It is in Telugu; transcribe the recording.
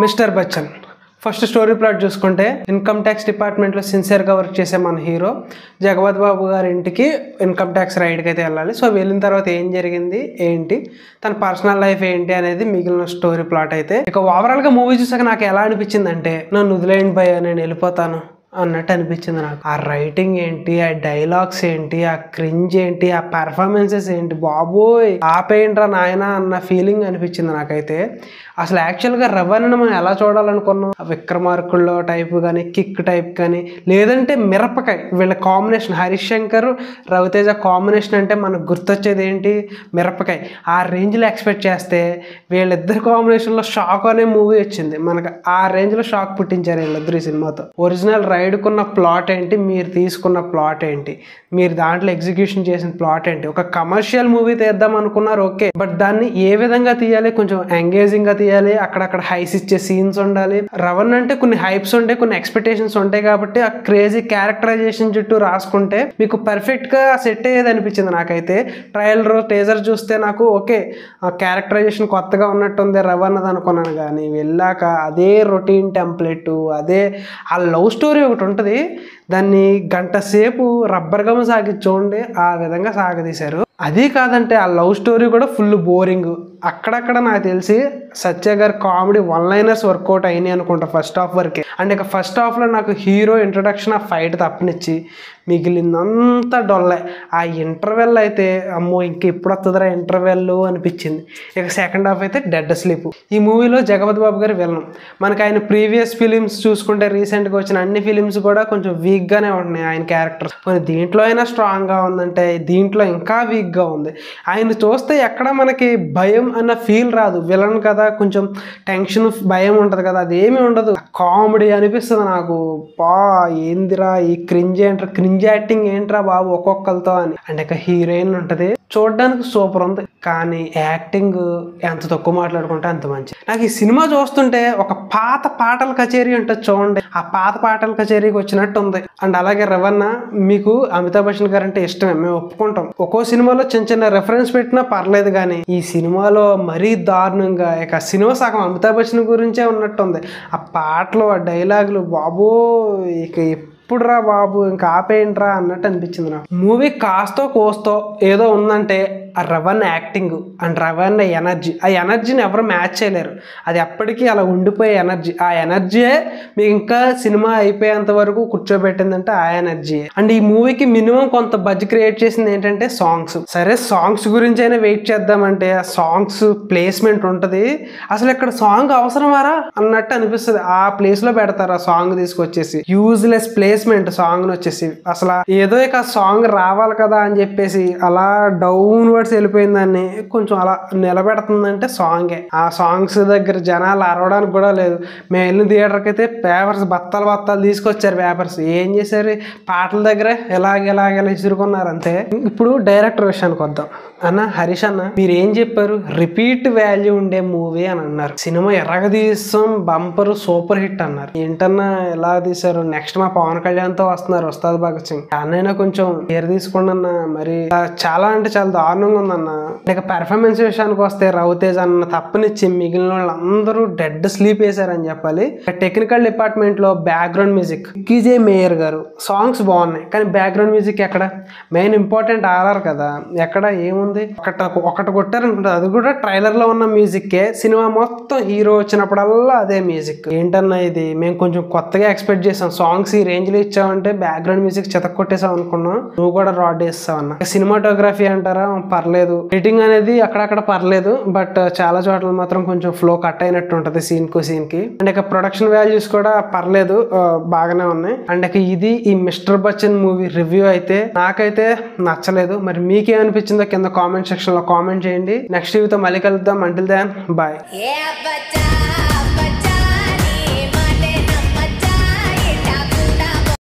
Mister Bachchan first story plot చూసుకుంటే ఇన్కమ్ ట్యాక్స్ డిపార్ట్మెంట్లో సిన్సియర్గా వర్క్ చేసే మన హీరో జగపతి బాబు గారి ఇంటికి ఇన్కమ్ ట్యాక్స్ రైడ్కి అయితే వెళ్ళాలి. సో వెళ్ళిన తర్వాత ఏం జరిగింది ఏంటి, తన పర్సనల్ లైఫ్ ఏంటి అనేది మిగిలిన స్టోరీ ప్లాట్ అయితే. ఇక ఓవరాల్గా మూవీ చూసాక నాకు ఎలా అనిపించింది అంటే, నన్ను వదిలేయండి భయ్యా నేను వెళ్ళిపోతాను అన్నట్టు అనిపించింది నాకు. ఆ రైటింగ్ ఏంటి, ఆ డైలాగ్స్ ఏంటి, ఆ క్రింజ్ ఏంటి, ఆ పెర్ఫార్మెన్సెస్ ఏంటి, బాబోయ్ ఆపేయంట్రా నాయన అన్న ఫీలింగ్ అనిపించింది నాకైతే. అసలు యాక్చువల్గా రవణను మనం ఎలా చూడాలనుకున్నాం, విక్రమార్కుల్లో టైప్ కానీ, కిక్ టైప్ కానీ, లేదంటే మిరపకాయ వీళ్ళ కాంబినేషన్, హరీష్ శంకర్ రవితేజ కాంబినేషన్ అంటే మనకు గుర్తొచ్చేది ఏంటి, మిరపకాయ. ఆ రేంజ్లో ఎక్స్పెక్ట్ చేస్తే వీళ్ళిద్దరు కాంబినేషన్లో షాక్ అనే మూవీ వచ్చింది మనకు. ఆ రేంజ్లో షాక్ పుట్టించారు వీళ్ళిద్దరు ఈ సినిమాతో. ఒరిజినల్ రైడ్కున్న ప్లాట్ ఏంటి, మీరు తీసుకున్న ప్లాట్ ఏంటి, మీరు దాంట్లో ఎగ్జిక్యూషన్ చేసిన ప్లాట్ ఏంటి. ఒక కమర్షియల్ మూవీ తీద్దాం అనుకున్నారు ఓకే, బట్ దాన్ని ఏ విధంగా తీయాలి, కొంచెం ఎంగేజింగ్గా తీయాలి, అక్కడక్కడ హైస్ ఇచ్చే సీన్స్ ఉండాలి. రవణ్ అంటే కొన్ని హైప్స్ ఉంటాయి, కొన్ని ఎక్స్పెక్టేషన్స్ ఉంటాయి కాబట్టి ఆ క్రేజీ క్యారెక్టరైజేషన్ చుట్టూ రాసుకుంటే మీకు పర్ఫెక్ట్గా సెట్ అయ్యేది అనిపించింది నాకైతే. ట్రయలర్ టేజర్ చూస్తే నాకు ఓకే ఆ క్యారెక్టరైజేషన్ కొత్తగా ఉన్నట్టుంది రవణ్ అది అనుకున్నాను, కానీ వెళ్ళాక అదే రొటీన్ టెంప్లెట్, అదే ఆ లవ్ స్టోరీ ఒకటి ఉంటుంది, దాన్ని గంట సేపు రబ్బర్ గమ్ సాగి చూడండి ఆ విధంగా సాగదీశారు. అది కాదంటే ఆ లవ్ స్టోరీ కూడా ఫుల్ బోరింగ్. అక్కడక్కడ నాకు తెలిసి సత్య గారి కామెడీ వన్ లైనర్స్ వర్కౌట్ అయినాయి అనుకుంటా ఫస్ట్ హాఫ్ వరకే. అండ్ ఇక ఫస్ట్ హాఫ్లో నాకు హీరో ఇంట్రడక్షన్ ఆ ఫైట్ తప్పనిచ్చి మిగిలిందంతా డొల్లే. ఆ ఇంటర్వెల్ అయితే అమ్మో ఇంక ఎప్పుడు వస్తుందిరా ఇంటర్వెల్ అనిపించింది. ఇక సెకండ్ హాఫ్ అయితే డెడ్ స్లీప్. ఈ మూవీలో జగపతి బాబు గారు విలన్. మనకి ఆయన ప్రీవియస్ ఫిలిమ్స్ చూసుకుంటే రీసెంట్గా వచ్చిన అన్ని ఫిలిమ్స్ కూడా కొంచెం వీక్గానే ఉంటున్నాయి ఆయన క్యారెక్టర్స్. కొన్ని దీంట్లో అయినా స్ట్రాంగ్గా ఉందంటే దీంట్లో ఇంకా వీక్గా ఉంది. ఆయన చూస్తే ఎక్కడ మనకి భయం అన్న ఫీల్ రాదు. విలన్ కదా కొంచెం టెన్షన్ భయం ఉంటుంది కదా, అదేమీ ఉండదు. కామెడీ అనిపిస్తుంది నాకు. ఏందిరా ఈ క్రింజ్ ఏంట్రా, క్రింజ్ యాక్టింగ్ ఏంట్రా బాబు ఒక్కొక్కరితో అని. అండ్ ఇక హీరోయిన్ ఉంటుంది, చూడడానికి సూపర్ ఉంది, కానీ యాక్టింగ్ ఎంత తక్కువ మాట్లాడుకుంటే అంత మంచి. నాకు ఈ సినిమా చూస్తుంటే ఒక పాత పాటల కచేరీ ఉంటుంది చూడండి, ఆ పాత పాటల కచేరీకి వచ్చినట్టు ఉంది. అండ్ అలాగే రవణ, మీకు అమితాబ్ బచ్చన్ గారు అంటే ఇష్టమే, మేము ఒప్పుకుంటాం. ఒక్కో సినిమాలో చిన్న చిన్న రెఫరెన్స్ పెట్టినా పర్లేదు, కానీ ఈ సినిమాలో మరీ దారుణంగా ఇక సినిమా సగం అమితాబ్ బచ్చన్ గురించే ఉన్నట్టుంది. ఆ పాటలు, ఆ డైలాగులు బాబో ఇక ఇప్పుడు రా బాబు ఇంకా ఆపేయంట్రా అన్నట్టు అనిపించింది నాకు. మూవీ కాస్తో కోస్తో ఏదో ఉందంటే ఆ రవణ్ యాక్టింగ్ అండ్ రవణ్ ఎనర్జీ, ఆ ఎనర్జీని ఎవరు మ్యాచ్ చేయలేరు. అది ఎప్పటికీ అలా ఉండిపోయే ఎనర్జీ. ఆ ఎనర్జీయే మీకు ఇంకా సినిమా అయిపోయేంత వరకు కూర్చోబెట్టిందంటే ఆ ఎనర్జీ. అండ్ ఈ మూవీకి మినిమం కొంత బడ్జెట్ క్రియేట్ చేసింది ఏంటంటే సాంగ్స్. సరే సాంగ్స్ గురించి అయినా వెయిట్ చేద్దామంటే ఆ సాంగ్స్ ప్లేస్మెంట్ ఉంటుంది. అసలు ఇక్కడ సాంగ్ అవసరమారా అన్నట్టు అనిపిస్తుంది. ఆ ప్లేస్ లో పెడతారు ఆ సాంగ్ తీసుకొచ్చేసి, యూజ్లెస్ ప్లేస్మెంట్ సాంగ్ వచ్చేసి. అసలు ఏదో ఇక సాంగ్ రావాలి కదా అని చెప్పేసి అలా డౌన్ వర్డ్స్ వెళ్ళిపోయిందాన్ని కొంచెం అలా నిలబెడుతుందంటే సాంగే. ఆ సాంగ్స్ దగ్గర జనాలు అరవడానికి కూడా లేదు. మేము వెళ్ళిన థియేటర్కి అయితే పేపర్స్ బత్తాలు తీసుకొచ్చారు. పేపర్స్ ఏం చేశారు, పాటల దగ్గర ఎలాగెలా విసురుకున్నారు అంతే. ఇప్పుడు డైరెక్టర్ విషయానికి వద్దాం. అన్న హరీష్ అన్న మీరు ఏం చెప్పారు, రిపీట్ వాల్యూ ఉండే మూవీ అని అన్నారు. సినిమా ఎర్రగ తీసాం, బంపర్ సూపర్ హిట్ అన్నారు. ఏంటన్నా ఎలా తీశారు, నెక్స్ట్ మా పవన్ కళ్యాణ్తో వస్తున్నారు ఉస్తాద్ భగత్ సింగ్, అన్నైనా కొంచెం కేర్ తీసుకోండి అన్న. మరి చాలా అంటే చాలా దారుణంగా ఉందన్న. ఇక పెర్ఫార్మెన్స్ విషయానికి వస్తే రవితేజ అన్న తప్పనిచ్చి మిగిలిన వాళ్ళందరూ డెడ్ స్లీప్ వేశారని చెప్పాలి. టెక్నికల్ డిపార్ట్మెంట్ లో బ్యాక్గ్రౌండ్ మ్యూజిక్ కీజే మేయర్ గారు, సాంగ్స్ బాగున్నాయి కానీ బ్యాక్గ్రౌండ్ మ్యూజిక్ ఎక్కడ, మెయిన్ ఇంపార్టెంట్ ఆర్ఆర్ కదా, ఎక్కడ ఏముంది, ఒకటి కొట్టారనుకుంటా, అది కూడా ట్రైలర్ లో ఉన్న మ్యూజిక్కే. సినిమా మొత్తం హీరో వచ్చినప్పుడల్లా అదే మ్యూజిక్. ఏంటన్నా ఇది, మేము కొంచెం కొత్తగా ఎక్స్పెక్ట్ చేసాం. సాంగ్స్ ఈ రేంజ్ లో ఇచ్చావంటే బ్యాక్గ్రౌండ్ మ్యూజిక్ చెతక్ కొట్టేసావు అనుకున్నాం, నువ్వు కూడా రాడ్ వేస్తావు అన్న. సినిమాటోగ్రఫీ అంటారా పర్లేదు, ఎడిటింగ్ అనేది అక్కడక్కడ పర్లేదు, బట్ చాలా చోట్ల మాత్రం కొంచెం ఫ్లో కట్ అయినట్టు ఉంటుంది సీన్ కి. అండ్ ఇక ప్రొడక్షన్ వాల్యూస్ కూడా పర్లేదు, బాగానే ఉన్నాయి. అండ్ ఇక ఇది ఈ మిస్టర్ బచ్చన్ మూవీ రివ్యూ అయితే నాకైతే నచ్చలేదు. మరి మీకేమనిపించిందో కింద కామెంట్ సెక్షన్ లో కామెంట్ చేయండి. నెక్స్ట్ వీడియోతో మళ్ళీ కలుద్దాం. Until then bye.